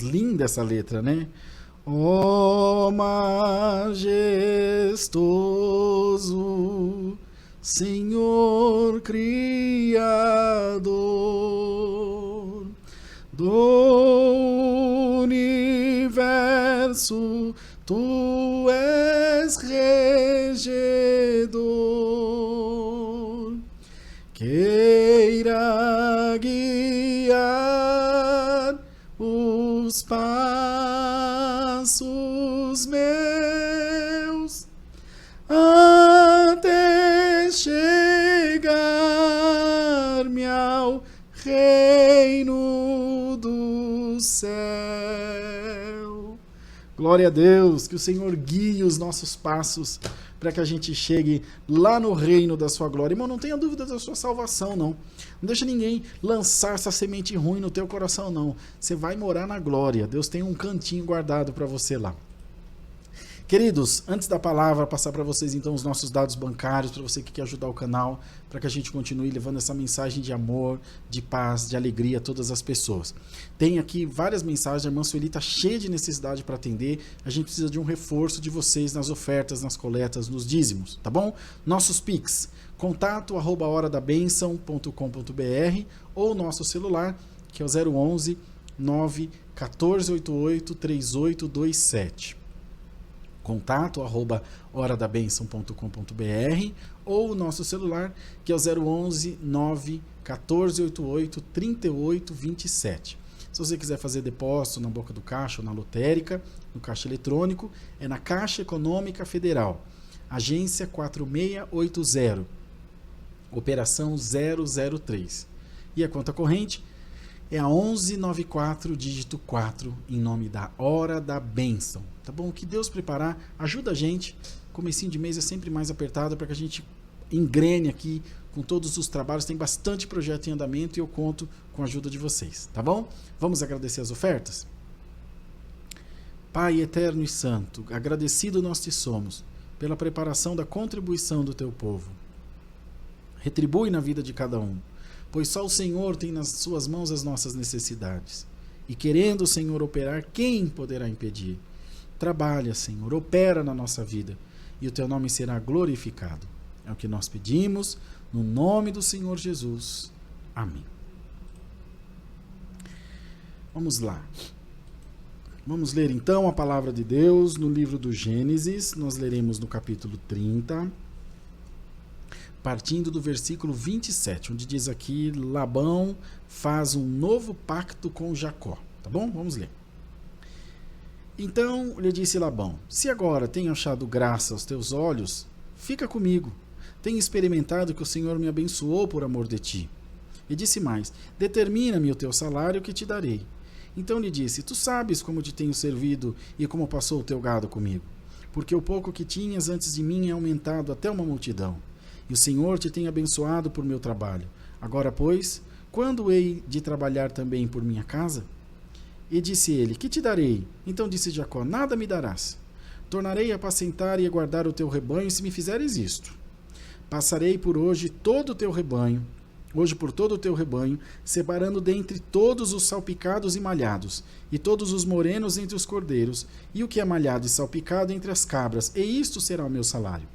linda essa letra, né? Ó majestoso Senhor Criador do universo, tu és regedor, queira guiar os passos meus até chegar-me ao reino do céu. Glória a Deus, que o Senhor guie os nossos passos para que a gente chegue lá no reino da sua glória. Irmão, não tenha dúvida da sua salvação, não. Não deixa ninguém lançar essa semente ruim no teu coração, não. Você vai morar na glória. Deus tem um cantinho guardado para você lá. Queridos, antes da palavra, passar para vocês então os nossos dados bancários, para você que quer ajudar o canal, para que a gente continue levando essa mensagem de amor, de paz, de alegria a todas as pessoas. Tem aqui várias mensagens, a irmã Sueli está cheia de necessidade para atender, a gente precisa de um reforço de vocês nas ofertas, nas coletas, nos dízimos, tá bom? Nossos Pix, contato@horadabenção.com.br ou nosso celular, que é o 011 91488 3827. contato@horadabenção.com.br ou o nosso celular, que é o 011 91488 3827. Se você quiser fazer depósito na boca do caixa ou na lotérica, no caixa eletrônico, é na Caixa Econômica Federal, agência 4680, operação 003. E a conta corrente é a 1194, dígito 4, em nome da Hora da Bênção. Tá bom? O que Deus preparar, ajuda a gente. Comecinho de mês é sempre mais apertado para que a gente engrene aqui com todos os trabalhos. Tem bastante projeto em andamento e eu conto com a ajuda de vocês. Tá bom? Vamos agradecer as ofertas? Pai eterno e santo, agradecido nós te somos pela preparação da contribuição do teu povo. Retribui na vida de cada um, pois só o Senhor tem nas suas mãos as nossas necessidades. E querendo o Senhor operar, quem poderá impedir? Trabalha, Senhor, opera na nossa vida, e o teu nome será glorificado. É o que nós pedimos, no nome do Senhor Jesus. Amém. Vamos lá. Vamos ler então a palavra de Deus no livro do Gênesis. Nós leremos no capítulo 30, partindo do versículo 27, onde diz aqui: Labão faz um novo pacto com Jacó. Tá bom? Vamos ler. Então lhe disse Labão: se agora tenho achado graça aos teus olhos, fica comigo. Tenho experimentado que o Senhor me abençoou por amor de ti. E disse mais: determina-me o teu salário que te darei. Então lhe disse: tu sabes como te tenho servido e como passou o teu gado comigo, porque o pouco que tinhas antes de mim é aumentado até uma multidão. E o Senhor te tem abençoado por meu trabalho. Agora, pois, quando hei de trabalhar também por minha casa? E disse ele: que te darei? Então disse Jacó: nada me darás. Tornarei a apacentar e a guardar o teu rebanho, se me fizeres isto. Passarei por hoje todo o teu rebanho, hoje por todo o teu rebanho, separando dentre todos os salpicados e malhados, e todos os morenos entre os cordeiros, e o que é malhado e salpicado entre as cabras, e isto será o meu salário.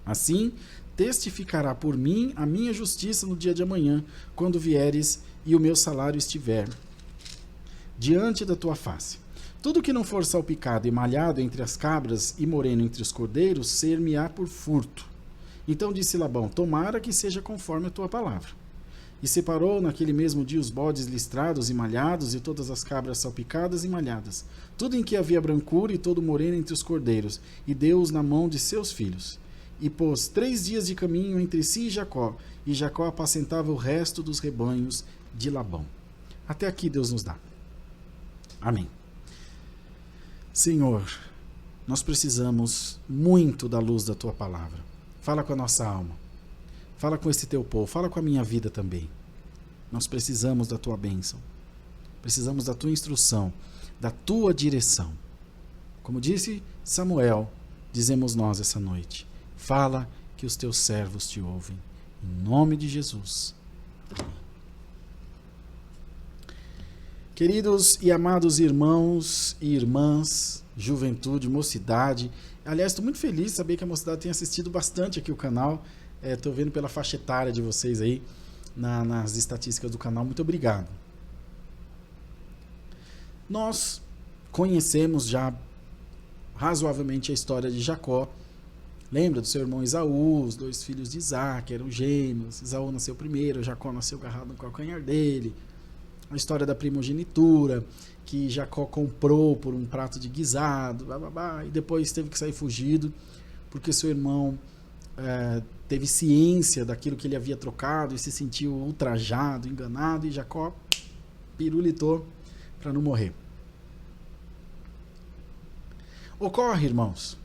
Assim testificará por mim a minha justiça no dia de amanhã, quando vieres e o meu salário estiver diante da tua face. Tudo que não for salpicado e malhado entre as cabras e moreno entre os cordeiros, ser-me-á por furto. Então disse Labão: tomara que seja conforme a tua palavra. E separou naquele mesmo dia os bodes listrados e malhados, e todas as cabras salpicadas e malhadas, tudo em que havia brancura e todo moreno entre os cordeiros, e deu-os na mão de seus filhos. E pôs 3 dias de caminho entre si e Jacó apacentava o resto dos rebanhos de Labão. Até aqui Deus nos dá. Amém. Senhor, nós precisamos muito da luz da tua palavra. Fala com a nossa alma. Fala com esse teu povo. Fala com a minha vida também. Nós precisamos da tua bênção. Precisamos da tua instrução, da tua direção. Como disse Samuel, dizemos nós essa noite: fala que os teus servos te ouvem. Em nome de Jesus. Amém. Queridos e amados irmãos e irmãs, juventude, mocidade. Aliás, estou muito feliz de saber que a mocidade tem assistido bastante aqui o canal. Estou vendo pela faixa etária de vocês aí nas estatísticas do canal. Muito obrigado. Nós conhecemos já razoavelmente a história de Jacó. Lembra do seu irmão Esaú, os 2 filhos de Isaac, eram gêmeos. Esaú nasceu primeiro, Jacó nasceu agarrado no calcanhar dele. A história da primogenitura, que Jacó comprou por um prato de guisado, e depois teve que sair fugido, porque seu irmão teve ciência daquilo que ele havia trocado e se sentiu ultrajado, enganado, e Jacó pirulitou para não morrer. Ocorre, irmãos,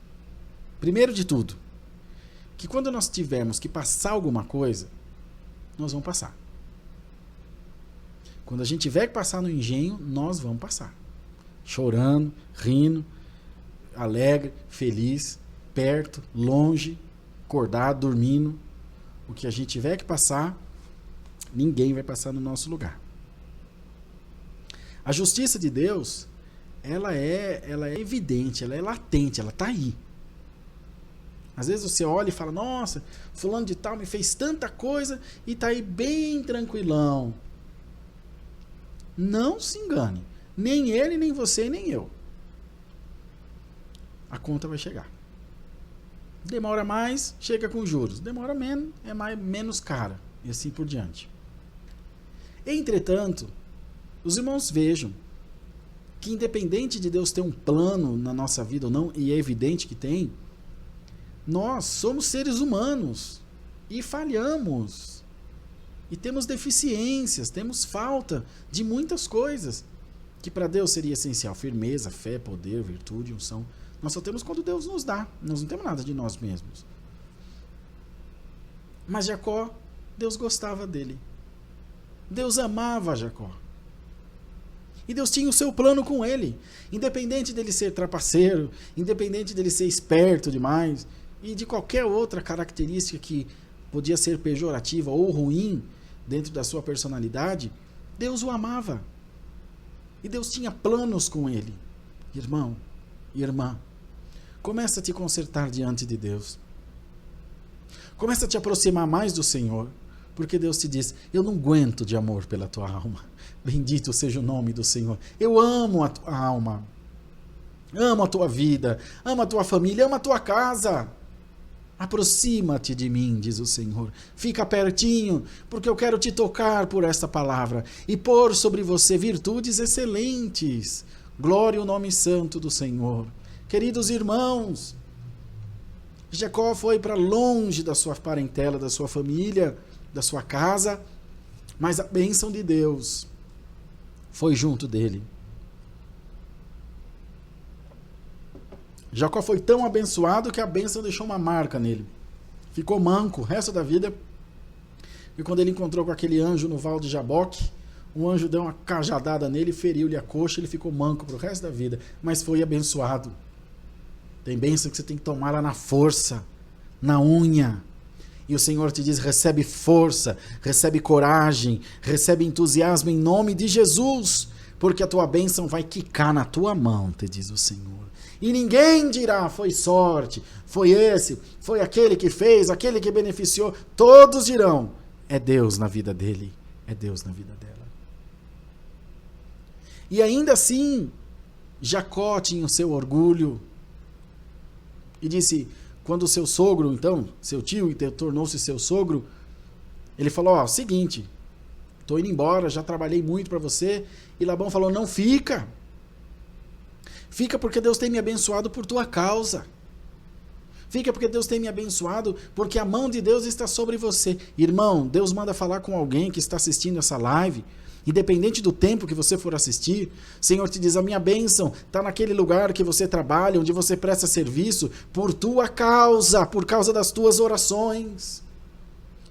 primeiro de tudo, que quando nós tivermos que passar alguma coisa, nós vamos passar. Quando a gente tiver que passar no engenho, nós vamos passar. Chorando, rindo, alegre, feliz, perto, longe, acordado, dormindo. O que a gente tiver que passar, ninguém vai passar no nosso lugar. A justiça de Deus, ela é evidente, ela é latente, ela está aí. Às vezes você olha e fala, nossa, fulano de tal me fez tanta coisa e está aí bem tranquilão. Não se engane. Nem ele, nem você, nem eu. A conta vai chegar. Demora mais, chega com juros. Demora menos, menos cara. E assim por diante. Entretanto, os irmãos vejam que independente de Deus ter um plano na nossa vida ou não, e é evidente que tem, nós somos seres humanos e falhamos. E temos deficiências, temos falta de muitas coisas que para Deus seria essencial. Firmeza, fé, poder, virtude, unção. Nós só temos quando Deus nos dá. Nós não temos nada de nós mesmos. Mas Jacó, Deus gostava dele. Deus amava Jacó. E Deus tinha o seu plano com ele. Independente dele ser trapaceiro, independente dele ser esperto demais, e de qualquer outra característica que podia ser pejorativa ou ruim dentro da sua personalidade, Deus o amava. E Deus tinha planos com ele. Irmão, irmã, começa a te consertar diante de Deus. Começa a te aproximar mais do Senhor, porque Deus te diz, eu não aguento de amor pela tua alma. Bendito seja o nome do Senhor. Eu amo a tua alma. Amo a tua vida, amo a tua família, amo a tua casa. Aproxima-te de mim, diz o Senhor. Fica pertinho, porque eu quero te tocar por esta palavra e pôr sobre você virtudes excelentes. Glória ao nome santo do Senhor. Queridos irmãos, Jacó foi para longe da sua parentela, da sua família, da sua casa, mas a bênção de Deus foi junto dele. Jacó foi tão abençoado que a bênção deixou uma marca nele. Ficou manco o resto da vida. E quando ele encontrou com aquele anjo no val de Jaboque, o anjo deu uma cajadada nele, feriu-lhe a coxa, ele ficou manco para o resto da vida. Mas foi abençoado. Tem bênção que você tem que tomar lá na força, na unha. E o Senhor te diz, recebe força, recebe coragem, recebe entusiasmo em nome de Jesus, porque a tua bênção vai quicar na tua mão, te diz o Senhor. E ninguém dirá, foi sorte, foi esse, foi aquele que fez, aquele que beneficiou. Todos dirão, é Deus na vida dele, é Deus na vida dela. E ainda assim, Jacó tinha o seu orgulho. E disse, quando o seu sogro, então, seu tio, tornou-se seu sogro, ele falou, seguinte, estou indo embora, já trabalhei muito para você. E Labão falou, não fica. Fica porque Deus tem me abençoado por tua causa. Fica porque Deus tem me abençoado, porque a mão de Deus está sobre você. Irmão, Deus manda falar com alguém que está assistindo essa live, independente do tempo que você for assistir. O Senhor te diz, a minha bênção está naquele lugar que você trabalha, onde você presta serviço, por tua causa, por causa das tuas orações.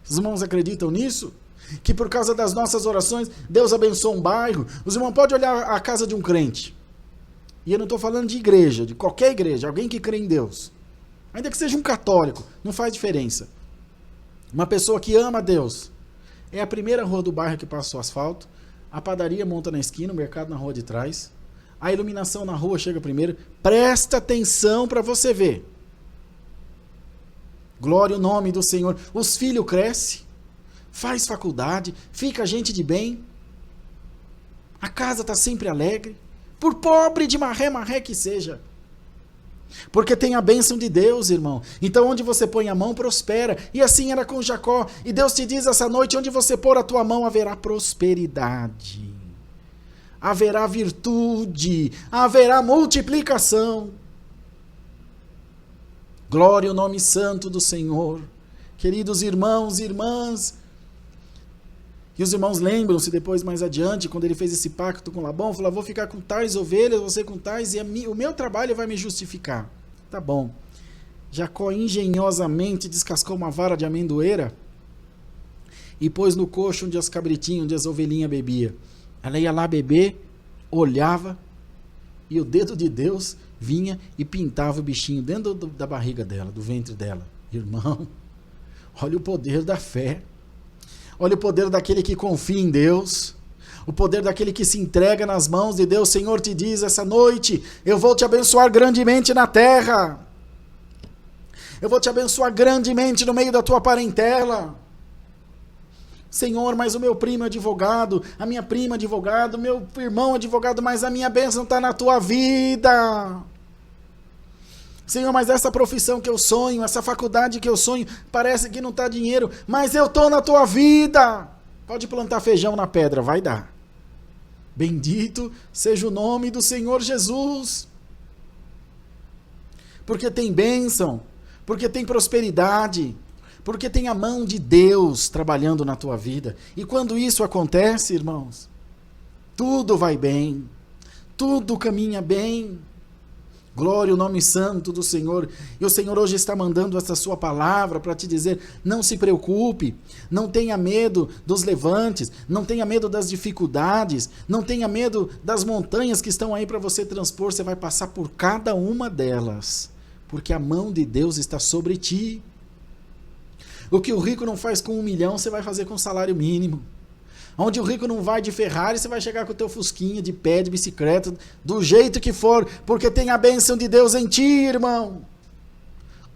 Os irmãos acreditam nisso? Que por causa das nossas orações, Deus abençoa um bairro. Os irmãos podem olhar a casa de um crente. E eu não estou falando de igreja, de qualquer igreja, alguém que crê em Deus. Ainda que seja um católico, não faz diferença. Uma pessoa que ama a Deus. É a primeira rua do bairro que passa o asfalto, A padaria monta na esquina, o mercado na rua de trás. A iluminação na rua chega primeiro. Presta atenção para você ver. Glória ao nome do Senhor. Os filhos crescem, faz faculdade, fica gente de bem. A casa está sempre alegre. Por pobre de marré que seja. Porque tem a bênção de Deus, irmão. Então onde você põe a mão, prospera. E assim era com Jacó. E Deus te diz essa noite, onde você pôr a tua mão, haverá prosperidade. Haverá virtude. Haverá multiplicação. Glória ao nome santo do Senhor. Queridos irmãos e irmãs. E os irmãos lembram-se depois, mais adiante, quando ele fez esse pacto com Labão, falou, vou ficar com tais ovelhas, você com tais, e o meu trabalho vai me justificar. Tá bom. Jacó engenhosamente descascou uma vara de amendoeira e pôs no coxo onde as cabritinhas, onde as ovelhinhas bebiam. Ela ia lá beber, olhava, e o dedo de Deus vinha e pintava o bichinho dentro da barriga dela, do ventre dela. Irmão, olha o poder da fé. Olha o poder daquele que confia em Deus. O poder daquele que se entrega nas mãos de Deus. O Senhor te diz essa noite, eu vou te abençoar grandemente na terra. Eu vou te abençoar grandemente no meio da tua parentela. Senhor, mas o meu primo é advogado, a minha prima é advogado, meu irmão é advogado, mas a minha bênção está na tua vida. Senhor, mas essa profissão que eu sonho, essa faculdade que eu sonho, parece que não está dinheiro, mas eu estou na tua vida. Pode plantar feijão na pedra, vai dar. Bendito seja o nome do Senhor Jesus. Porque tem bênção, porque tem prosperidade, porque tem a mão de Deus trabalhando na tua vida. E quando isso acontece, irmãos, tudo vai bem, tudo caminha bem. Glória ao nome santo do Senhor. E o Senhor hoje está mandando essa sua palavra para te dizer, não se preocupe, não tenha medo dos levantes, não tenha medo das dificuldades, não tenha medo das montanhas que estão aí para você transpor, você vai passar por cada uma delas, porque a mão de Deus está sobre ti. O que o rico não faz com 1 milhão, você vai fazer com salário mínimo. Onde o rico não vai de Ferrari, você vai chegar com o teu fusquinha, de pé, de bicicleta, do jeito que for, porque tem a bênção de Deus em ti, irmão.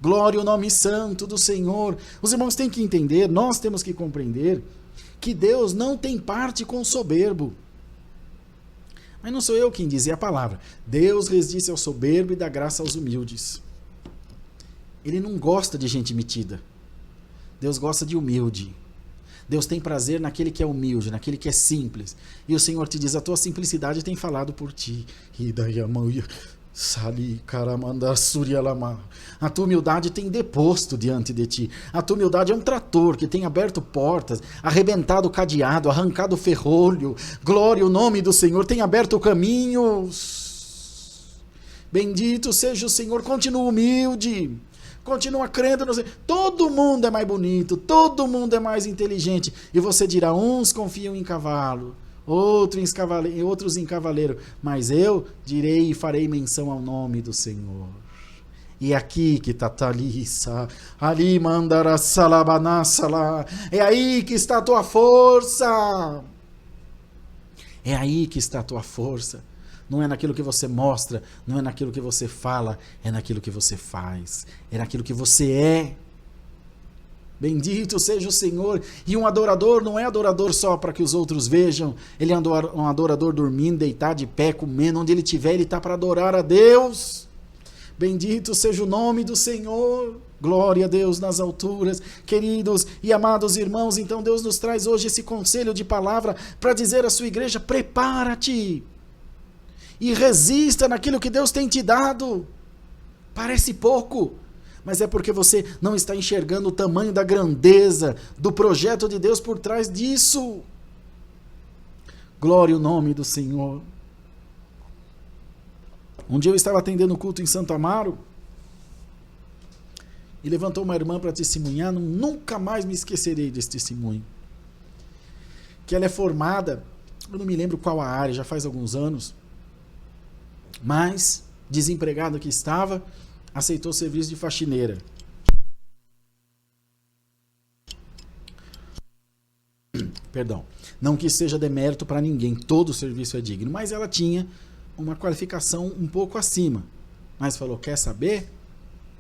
Glória ao nome santo do Senhor. Os irmãos têm que entender, nós temos que compreender, que Deus não tem parte com o soberbo. Mas não sou eu quem diz, é a palavra. Deus resiste ao soberbo e dá graça aos humildes. Ele não gosta de gente metida. Deus gosta de humilde. Deus tem prazer naquele que é humilde, naquele que é simples. E o Senhor te diz, a tua simplicidade tem falado por ti. A tua humildade tem deposto diante de ti. A tua humildade é um trator que tem aberto portas, arrebentado o cadeado, arrancado o ferrolho. Glória ao nome do Senhor, tem aberto caminhos. Bendito seja o Senhor, continua humilde. Continua crendo no Senhor. Todo mundo é mais bonito, todo mundo é mais inteligente. E você dirá, uns confiam em cavalo, outros em cavaleiro. Mas eu direi e farei menção ao nome do Senhor. E aqui que está Thalissa, ali mandará salabanassala. É aí que está a tua força. É aí que está a tua força. Não é naquilo que você mostra, não é naquilo que você fala, é naquilo que você faz, é naquilo que você é. Bendito seja o Senhor. E um adorador não é adorador só para que os outros vejam, ele é um adorador dormindo, deitado, de pé, comendo, onde ele estiver, ele está para adorar a Deus. Bendito seja o nome do Senhor. Glória a Deus nas alturas. Queridos e amados irmãos, então Deus nos traz hoje esse conselho de palavra para dizer à sua igreja, prepara-te. E resista naquilo que Deus tem te dado. Parece pouco, mas é porque você não está enxergando o tamanho da grandeza do projeto de Deus por trás disso. Glória ao nome do Senhor. Um dia eu estava atendendo o culto em Santo Amaro e levantou uma irmã para testemunhar, nunca mais me esquecerei desse testemunho. Que ela é formada, eu não me lembro qual a área, já faz alguns anos, mas, desempregado que estava, aceitou o serviço de faxineira. Perdão. Não que isso seja demérito para ninguém, todo serviço é digno, mas ela tinha uma qualificação um pouco acima. Mas falou, quer saber?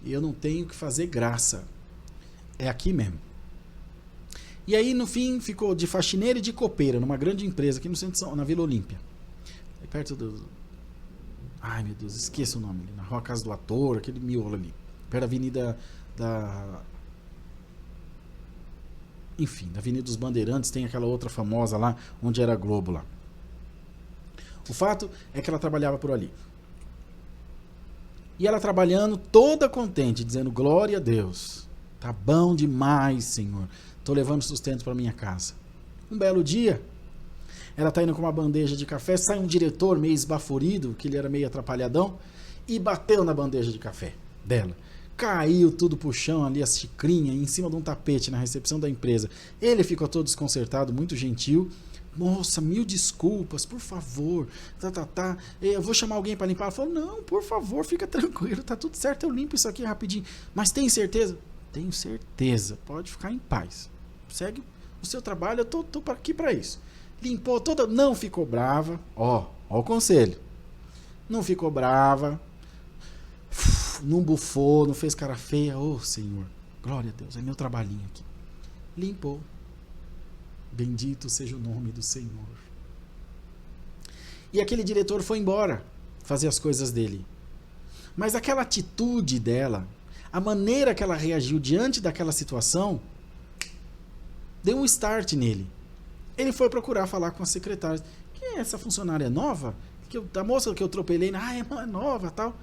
Eu não tenho que fazer graça. É aqui mesmo. E aí, no fim, ficou de faxineira e de copeira, numa grande empresa aqui no centro de São, na Vila Olímpia. Perto do... Ai, meu Deus, esqueço o nome. Na Rua Casa do Ator, aquele miolo ali. Perto da Avenida da... Enfim, da Avenida dos Bandeirantes, tem aquela outra famosa lá, onde era a Globo lá. O fato é que ela trabalhava por ali. E ela trabalhando toda contente, dizendo, glória a Deus. Tá bom demais, Senhor. Tô levando sustento para minha casa. Um belo dia, ela tá indo com uma bandeja de café, sai um diretor meio esbaforido, que ele era meio atrapalhadão, e bateu na bandeja de café dela. Caiu tudo pro chão ali, as xicrinhas, em cima de um tapete na recepção da empresa. Ele ficou todo desconcertado, muito gentil. Moça, 1000 desculpas, por favor. Eu vou chamar alguém para limpar. Ela falou, não, por favor, fica tranquilo, tá tudo certo, eu limpo isso aqui rapidinho. Mas tem certeza? Tenho certeza, pode ficar em paz. Segue o seu trabalho, eu tô aqui para isso. Limpou toda, não ficou brava. Ó o conselho. Não ficou brava. Não bufou, não fez cara feia. Ô, Senhor, glória a Deus, é meu trabalhinho aqui. Limpou. Bendito seja o nome do Senhor. E aquele diretor foi embora fazer as coisas dele. Mas aquela atitude dela, a maneira que ela reagiu diante daquela situação, deu um start nele. Ele foi procurar falar com a secretária. Quem é essa funcionária nova? A moça que eu atropelei, é nova, tal.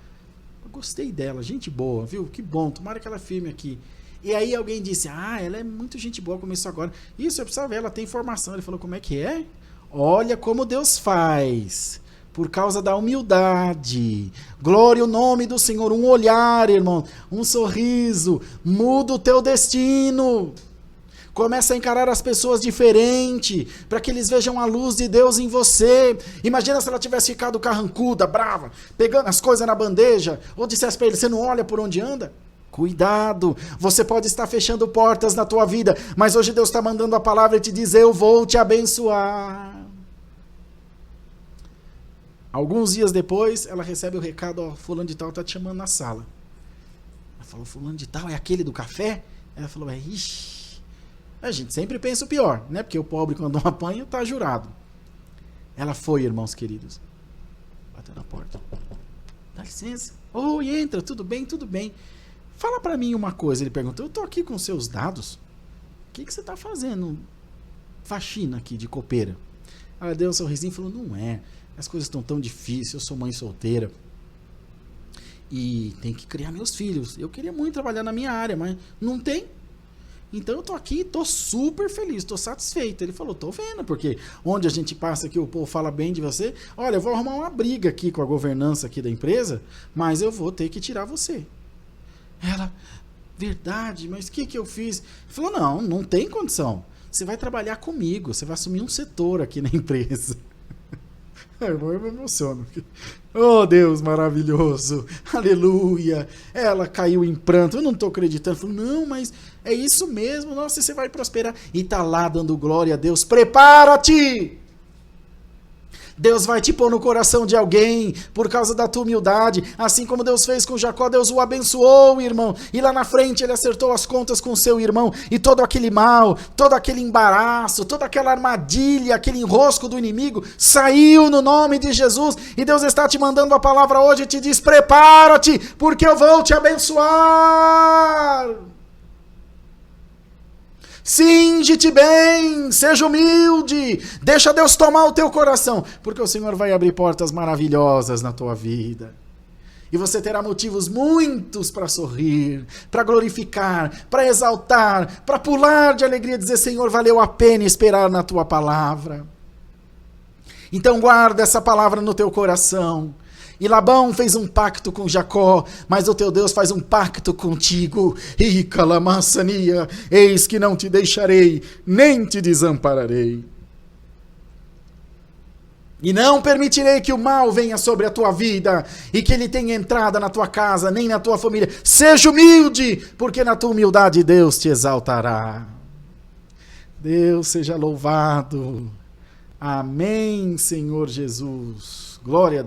Eu gostei dela, gente boa, viu? Que bom, tomara que ela firme aqui. E aí alguém disse, ela é muito gente boa, começou agora. Isso, eu precisava ver, ela tem formação. Ele falou, como é que é? Olha como Deus faz. Por causa da humildade. Glória ao nome do Senhor. Um olhar, irmão. Um sorriso. Muda o teu destino. Começa a encarar as pessoas diferente, para que eles vejam a luz de Deus em você. Imagina se ela tivesse ficado carrancuda, brava, pegando as coisas na bandeja, ou dissesse para ele, você não olha por onde anda? Cuidado, você pode estar fechando portas na tua vida, mas hoje Deus está mandando a palavra e te diz, eu vou te abençoar. Alguns dias depois, ela recebe o recado, fulano de tal está te chamando na sala. Ela falou, fulano de tal é aquele do café? Ela falou, ixi. A gente sempre pensa o pior, né? Porque o pobre, quando não apanha, tá jurado. Ela foi, irmãos queridos. Bateu na porta. Dá licença. Oi, entra, tudo bem, tudo bem. Fala pra mim uma coisa, ele perguntou. Eu tô aqui com seus dados. O que você tá fazendo? Faxina aqui de copeira. Ela deu um sorrisinho e falou, não é. As coisas estão tão difíceis, eu sou mãe solteira. E tem que criar meus filhos. Eu queria muito trabalhar na minha área, mas não tem. Então eu tô aqui, tô super feliz, tô satisfeito. Ele falou, tô vendo, porque onde a gente passa aqui, o povo fala bem de você. Olha, eu vou arrumar uma briga aqui com a governança aqui da empresa, mas eu vou ter que tirar você. Ela, verdade, mas o que eu fiz? Ele falou, não tem condição. Você vai trabalhar comigo, você vai assumir um setor aqui na empresa. Eu me emociono. Oh, Deus maravilhoso. Aleluia. Ela caiu em pranto. Eu não estou acreditando. Falei, não, mas é isso mesmo. Nossa, você vai prosperar. E está lá dando glória a Deus. Prepara-te. Deus vai te pôr no coração de alguém por causa da tua humildade. Assim como Deus fez com Jacó, Deus o abençoou, irmão. E lá na frente ele acertou as contas com seu irmão. E todo aquele mal, todo aquele embaraço, toda aquela armadilha, aquele enrosco do inimigo saiu no nome de Jesus. E Deus está te mandando a palavra hoje e te diz, prepara-te, porque eu vou te abençoar. Cinge-te bem, seja humilde, deixa Deus tomar o teu coração, porque o Senhor vai abrir portas maravilhosas na tua vida. E você terá motivos muitos para sorrir, para glorificar, para exaltar, para pular de alegria e dizer, Senhor, valeu a pena esperar na tua palavra. Então guarda essa palavra no teu coração. E Labão fez um pacto com Jacó, mas o teu Deus faz um pacto contigo. E calamaçania, eis que não te deixarei, nem te desampararei. E não permitirei que o mal venha sobre a tua vida, e que ele tenha entrada na tua casa, nem na tua família. Seja humilde, porque na tua humildade Deus te exaltará. Deus seja louvado. Amém, Senhor Jesus. Glória a